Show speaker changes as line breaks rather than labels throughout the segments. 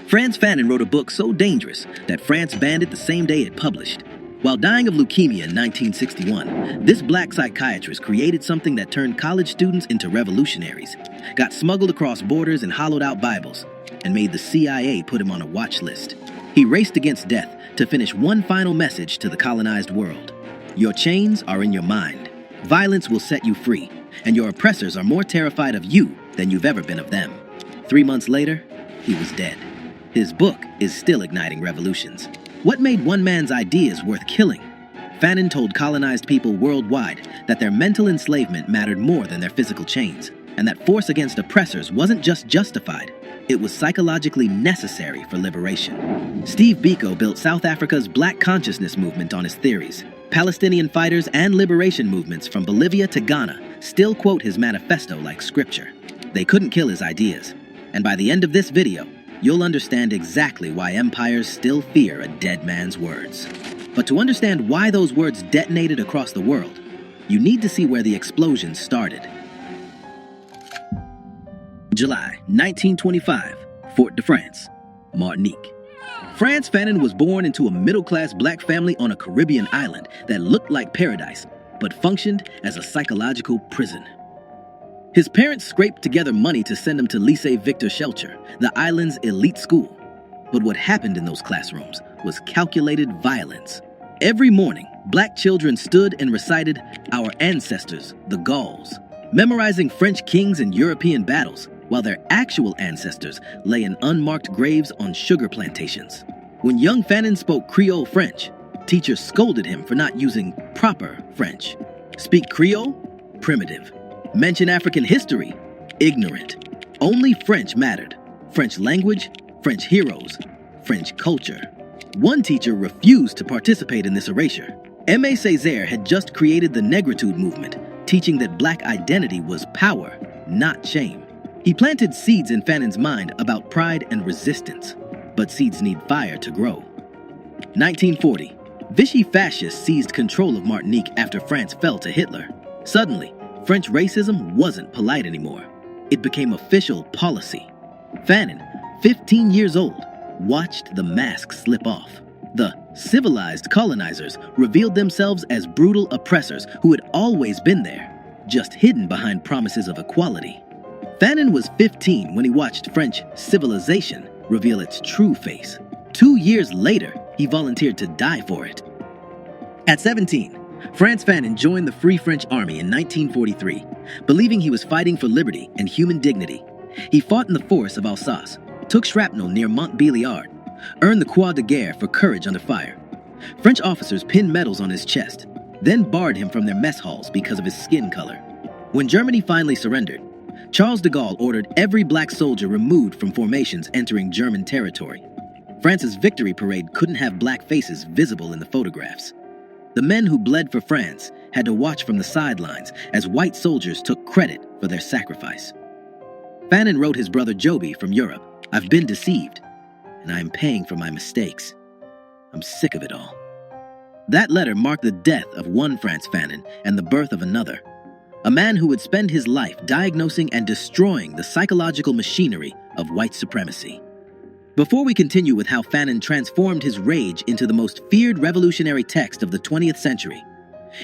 Frantz Fanon wrote a book so dangerous that France banned it the same day it published. While dying of leukemia in 1961, this black psychiatrist created something that turned college students into revolutionaries, got smuggled across borders and hollowed out Bibles, and made the CIA put him on a watch list. He raced against death to finish one final message to the colonized world. Your chains are in your mind. Violence will set you free, and your oppressors are more terrified of you than you've ever been of them. 3 months later, he was dead. His book is still igniting revolutions. What made one man's ideas worth killing? Fanon told colonized people worldwide that their mental enslavement mattered more than their physical chains, and that force against oppressors wasn't just justified, it was psychologically necessary for liberation. Steve Biko built South Africa's Black consciousness movement on his theories. Palestinian fighters and liberation movements from Bolivia to Ghana still quote his manifesto like scripture. They couldn't kill his ideas, and by the end of this video, you'll understand exactly why empires still fear a dead man's words. But to understand why those words detonated across the world, you need to see where the explosion started. July 1925, Fort-de-France, Martinique. Frantz Fanon was born into a middle-class black family on a Caribbean island that looked like paradise, but functioned as a psychological prison. His parents scraped together money to send him to Lycée Victor Schellcher, the island's elite school. But what happened in those classrooms was calculated violence. Every morning, black children stood and recited "Our ancestors, the Gauls," memorizing French kings and European battles, while their actual ancestors lay in unmarked graves on sugar plantations. When young Fanon spoke Creole French, teachers scolded him for not using proper French. Speak Creole? Primitive. Mention African history? Ignorant. Only French mattered. French language, French heroes, French culture. One teacher refused to participate in this erasure. Aimé Césaire had just created the Negritude movement, teaching that black identity was power, not shame. He planted seeds in Fanon's mind about pride and resistance, but seeds need fire to grow. 1940, Vichy fascists seized control of Martinique after France fell to Hitler. Suddenly, French racism wasn't polite anymore. It became official policy. Fanon, 15 years old, watched the mask slip off. The civilized colonizers revealed themselves as brutal oppressors who had always been there, just hidden behind promises of equality. Fanon was 15 when he watched French civilization reveal its true face. 2 years later, he volunteered to die for it. At 17, Frantz Fanon joined the Free French Army in 1943, believing he was fighting for liberty and human dignity. He fought in the forests of Alsace, took shrapnel near Montbéliard, earned the Croix de Guerre for courage under fire. French officers pinned medals on his chest, then barred him from their mess halls because of his skin color. When Germany finally surrendered, Charles de Gaulle ordered every black soldier removed from formations entering German territory. France's victory parade couldn't have black faces visible in the photographs. The men who bled for France had to watch from the sidelines as white soldiers took credit for their sacrifice. Fanon wrote his brother Joby from Europe, "I've been deceived, and I am paying for my mistakes. I'm sick of it all." That letter marked the death of one Frantz Fanon and the birth of another, a man who would spend his life diagnosing and destroying the psychological machinery of white supremacy. Before we continue with how Fanon transformed his rage into the most feared revolutionary text of the 20th century,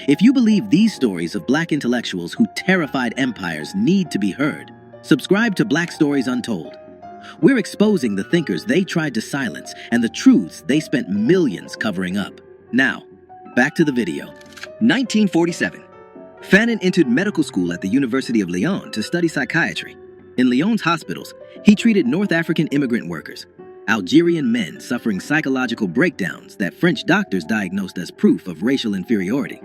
if you believe these stories of black intellectuals who terrified empires need to be heard, subscribe to Black Stories Untold. We're exposing the thinkers they tried to silence and the truths they spent millions covering up. Now, back to the video. 1947. Fanon entered medical school at the University of Lyon to study psychiatry. In Lyon's hospitals, he treated North African immigrant workers, Algerian men suffering psychological breakdowns that French doctors diagnosed as proof of racial inferiority.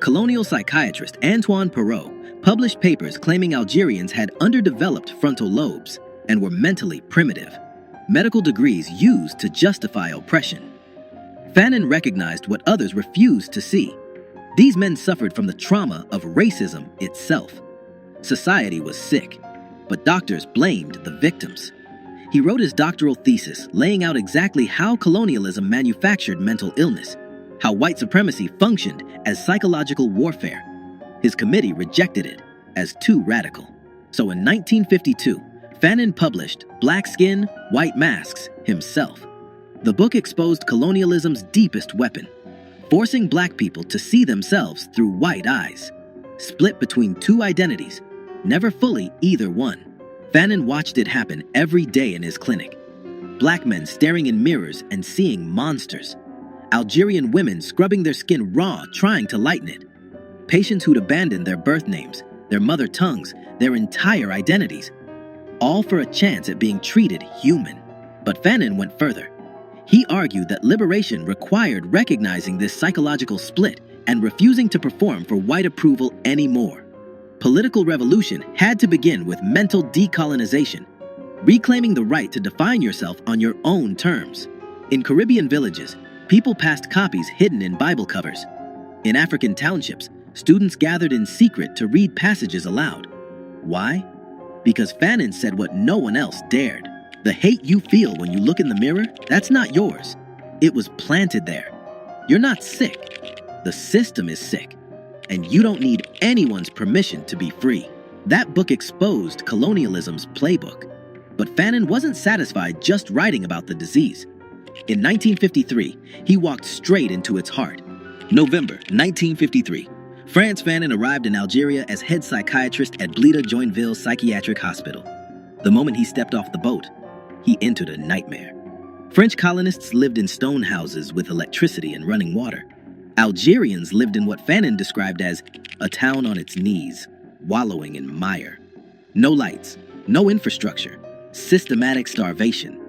Colonial psychiatrist Antoine Perrault published papers claiming Algerians had underdeveloped frontal lobes and were mentally primitive, medical degrees used to justify oppression. Fanon recognized what others refused to see. These men suffered from the trauma of racism itself. Society was sick, but doctors blamed the victims. He wrote his doctoral thesis laying out exactly how colonialism manufactured mental illness, how white supremacy functioned as psychological warfare. His committee rejected it as too radical. So in 1952, Fanon published Black Skin, White Masks himself. The book exposed colonialism's deepest weapon, forcing black people to see themselves through white eyes, split between two identities, never fully either one. Fanon watched it happen every day in his clinic. Black men staring in mirrors and seeing monsters. Algerian women scrubbing their skin raw, trying to lighten it. Patients who'd abandoned their birth names, their mother tongues, their entire identities, all for a chance at being treated human. But Fanon went further. He argued that liberation required recognizing this psychological split and refusing to perform for white approval anymore. Political revolution had to begin with mental decolonization, reclaiming the right to define yourself on your own terms. In Caribbean villages, people passed copies hidden in Bible covers. In African townships, students gathered in secret to read passages aloud. Why? Because Fanon said what no one else dared. The hate you feel when you look in the mirror, that's not yours. It was planted there. You're not sick. The system is sick. And you don't need anyone's permission to be free. That book exposed colonialism's playbook. But Fanon wasn't satisfied just writing about the disease. In 1953, he walked straight into its heart. November 1953, Frantz Fanon arrived in Algeria as head psychiatrist at Blida Joinville Psychiatric Hospital. The moment he stepped off the boat, he entered a nightmare. French colonists lived in stone houses with electricity and running water. Algerians lived in what Fanon described as a town on its knees, wallowing in mire. No lights, no infrastructure, systematic starvation.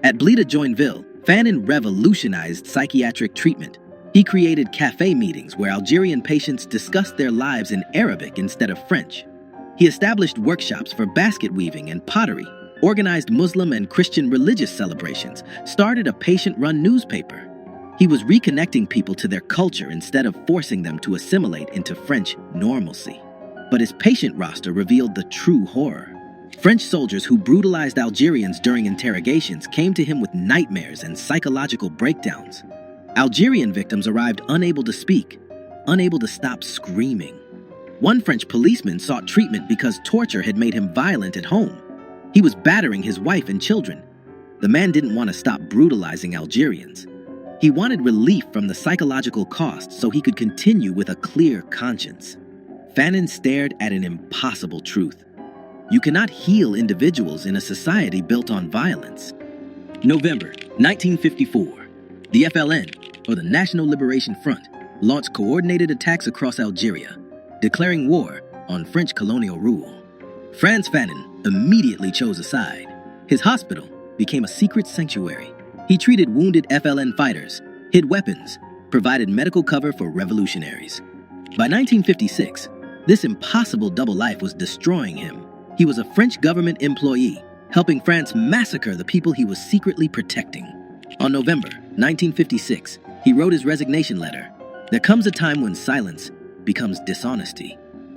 At Blida Joinville, Fanon revolutionized psychiatric treatment. He created cafe meetings where Algerian patients discussed their lives in Arabic instead of French. He established workshops for basket weaving and pottery, organized Muslim and Christian religious celebrations, started a patient-run newspaper. He was reconnecting people to their culture instead of forcing them to assimilate into French normalcy. But his patient roster revealed the true horror. French soldiers who brutalized Algerians during interrogations came to him with nightmares and psychological breakdowns. Algerian victims arrived unable to speak, unable to stop screaming. One French policeman sought treatment because torture had made him violent at home. He was battering his wife and children. The man didn't want to stop brutalizing Algerians. He wanted relief from the psychological cost so he could continue with a clear conscience. Fanon stared at an impossible truth. You cannot heal individuals in a society built on violence. November 1954. The FLN, or the National Liberation Front, launched coordinated attacks across Algeria, declaring war on French colonial rule. Frantz Fanon immediately chose a side. His hospital became a secret sanctuary. He treated wounded FLN fighters, hid weapons, provided medical cover for revolutionaries. By 1956, this impossible double life was destroying him. He was a French government employee, helping France massacre the people he was secretly protecting. On November 1956, he wrote his resignation letter. There comes a time when silence becomes dishonesty.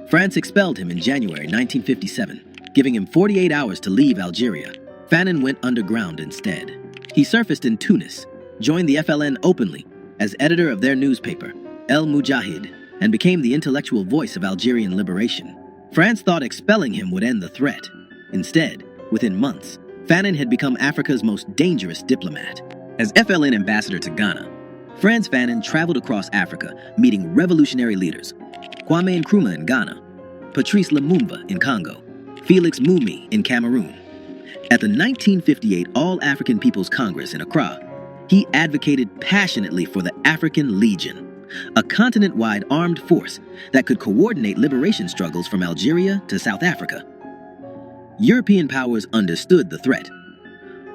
France expelled him in January 1957, giving him 48 hours to leave Algeria. Fanon went underground instead. He surfaced in Tunis, joined the FLN openly as editor of their newspaper, El Mujahid, and became the intellectual voice of Algerian liberation. France thought expelling him would end the threat. Instead, within months, Fanon had become Africa's most dangerous diplomat. As FLN ambassador to Ghana, Frantz Fanon traveled across Africa, meeting revolutionary leaders, Kwame Nkrumah in Ghana, Patrice Lumumba in Congo, Felix Mumi in Cameroon. At the 1958 All-African People's Congress in Accra, he advocated passionately for the African Legion, a continent-wide armed force that could coordinate liberation struggles from Algeria to South Africa. European powers understood the threat.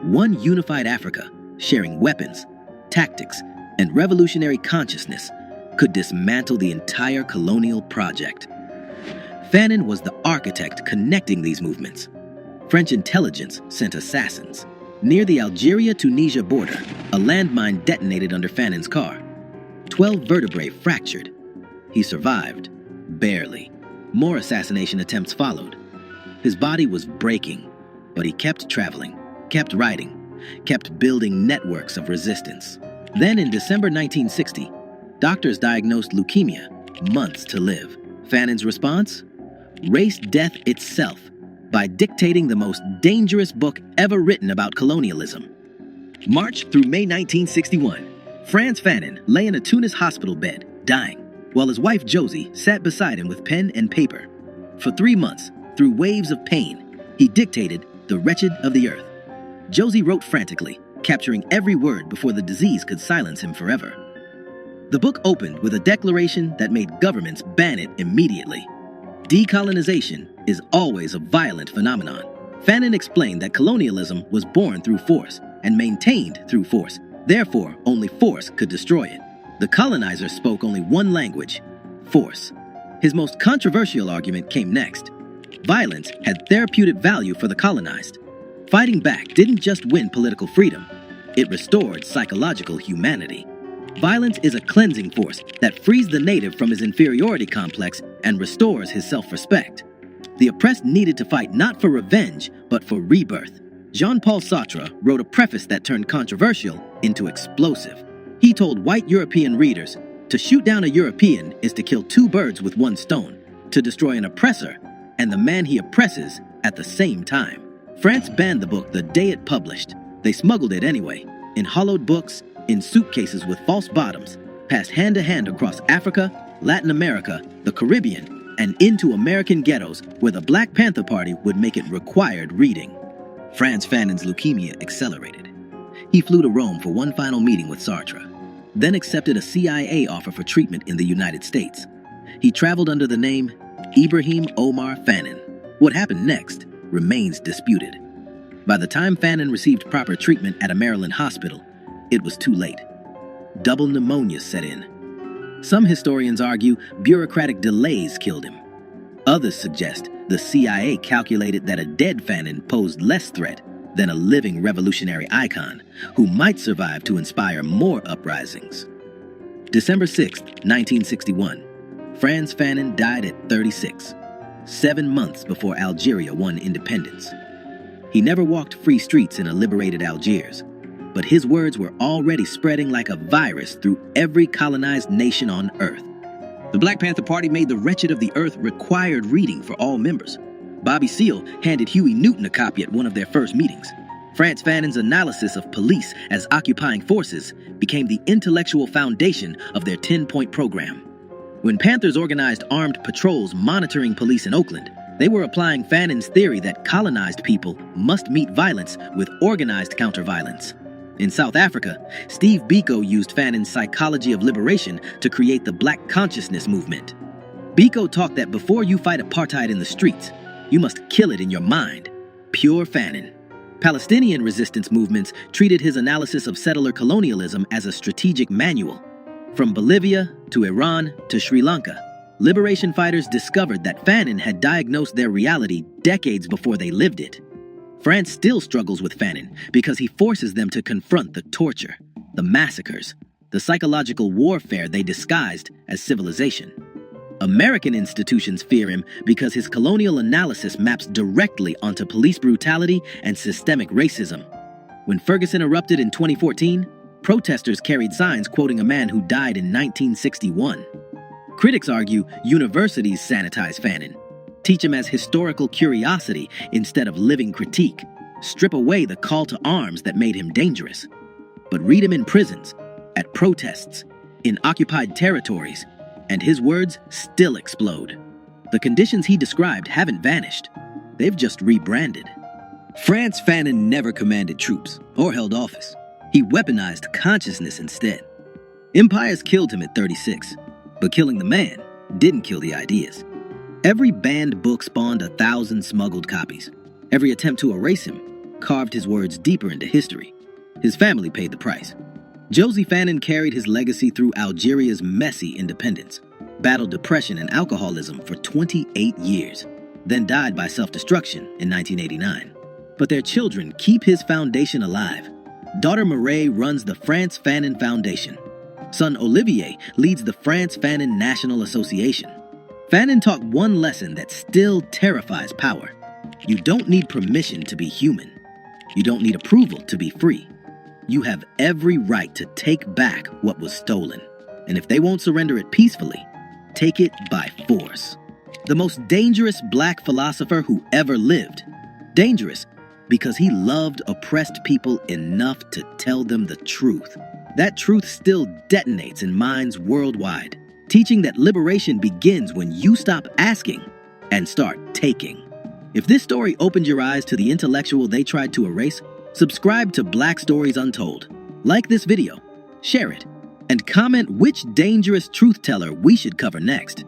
One unified Africa, sharing weapons, tactics, and revolutionary consciousness, could dismantle the entire colonial project. Fanon was the architect connecting these movements. French intelligence sent assassins. Near the Algeria-Tunisia border, a landmine detonated under Fanon's car. 12 vertebrae fractured. He survived, barely. More assassination attempts followed. His body was breaking, but he kept traveling, kept writing, kept building networks of resistance. Then in December 1960, doctors diagnosed leukemia, months to live. Fanon's response? Race death itself. by dictating the most dangerous book ever written about colonialism. March through May 1961, Frantz Fanon lay in a Tunis hospital bed, dying, while his wife Josie sat beside him with pen and paper. For 3 months, through waves of pain, he dictated The Wretched of the Earth. Josie wrote frantically, capturing every word before the disease could silence him forever. The book opened with a declaration that made governments ban it immediately. Decolonization is always a violent phenomenon. Fanon explained that colonialism was born through force and maintained through force. Therefore, only force could destroy it. The colonizers spoke only one language: force. His most controversial argument came next. Violence had therapeutic value for the colonized. Fighting back didn't just win political freedom, it restored psychological humanity. Violence is a cleansing force that frees the native from his inferiority complex and restores his self-respect. The oppressed needed to fight not for revenge, but for rebirth. Jean-Paul Sartre wrote a preface that turned controversial into explosive. He told white European readers, to shoot down a European is to kill 2 birds with 1 stone, to destroy an oppressor and the man he oppresses at the same time. France banned the book the day it published. They smuggled it anyway, in hollowed books, in suitcases with false bottoms, passed hand to hand across Africa, Latin America, the Caribbean, and into American ghettos where the Black Panther Party would make it required reading. Frantz Fanon's leukemia accelerated. He flew to Rome for one final meeting with Sartre, then accepted a CIA offer for treatment in the United States. He traveled under the name Ibrahim Omar Fanon. What happened next remains disputed. By the time Fanon received proper treatment at a Maryland hospital, it was too late. Double pneumonia set in. Some historians argue bureaucratic delays killed him. Others suggest the CIA calculated that a dead Fanon posed less threat than a living revolutionary icon who might survive to inspire more uprisings. December 6, 1961. Frantz Fanon died at 36, 7 months before Algeria won independence. He never walked free streets in a liberated Algiers, but his words were already spreading like a virus through every colonized nation on Earth. The Black Panther Party made The Wretched of the Earth required reading for all members. Bobby Seale handed Huey Newton a copy at one of their first meetings. Frantz Fanon's analysis of police as occupying forces became the intellectual foundation of their 10-point program. When Panthers organized armed patrols monitoring police in Oakland, they were applying Fanon's theory that colonized people must meet violence with organized counter-violence. In South Africa, Steve Biko used Fanon's psychology of liberation to create the Black consciousness movement. Biko taught that before you fight apartheid in the streets, you must kill it in your mind. Pure Fanon. Palestinian resistance movements treated his analysis of settler colonialism as a strategic manual. From Bolivia to Iran to Sri Lanka, liberation fighters discovered that Fanon had diagnosed their reality decades before they lived it. France still struggles with Fanon because he forces them to confront the torture, the massacres, the psychological warfare they disguised as civilization. American institutions fear him because his colonial analysis maps directly onto police brutality and systemic racism. When Ferguson erupted in 2014, protesters carried signs quoting a man who died in 1961. Critics argue universities sanitize Fanon, teach him as historical curiosity instead of living critique, strip away the call to arms that made him dangerous. But read him in prisons, at protests, in occupied territories, and his words still explode. The conditions he described haven't vanished. They've just rebranded. Frantz Fanon never commanded troops or held office. He weaponized consciousness instead. Empires killed him at 36, but killing the man didn't kill the ideas. Every banned book spawned 1,000 smuggled copies. Every attempt to erase him carved his words deeper into history. His family paid the price. Josie Fanon carried his legacy through Algeria's messy independence, battled depression and alcoholism for 28 years, then died by self-destruction in 1989. But their children keep his foundation alive. Daughter Mireille runs the Frantz Fanon Foundation. Son Olivier leads the Frantz Fanon National Association. Fanon taught one lesson that still terrifies power. You don't need permission to be human. You don't need approval to be free. You have every right to take back what was stolen. And if they won't surrender it peacefully, take it by force. the most dangerous black philosopher who ever lived. Dangerous because he loved oppressed people enough to tell them the truth. That truth still detonates in minds worldwide, teaching that liberation begins when you stop asking and start taking. If this story opened your eyes to the intellectual they tried to erase, subscribe to Black Stories Untold. Like this video, share it, and comment which dangerous truth teller we should cover next.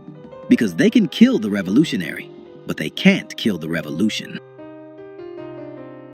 Because they can kill the revolutionary, but they can't kill the revolution.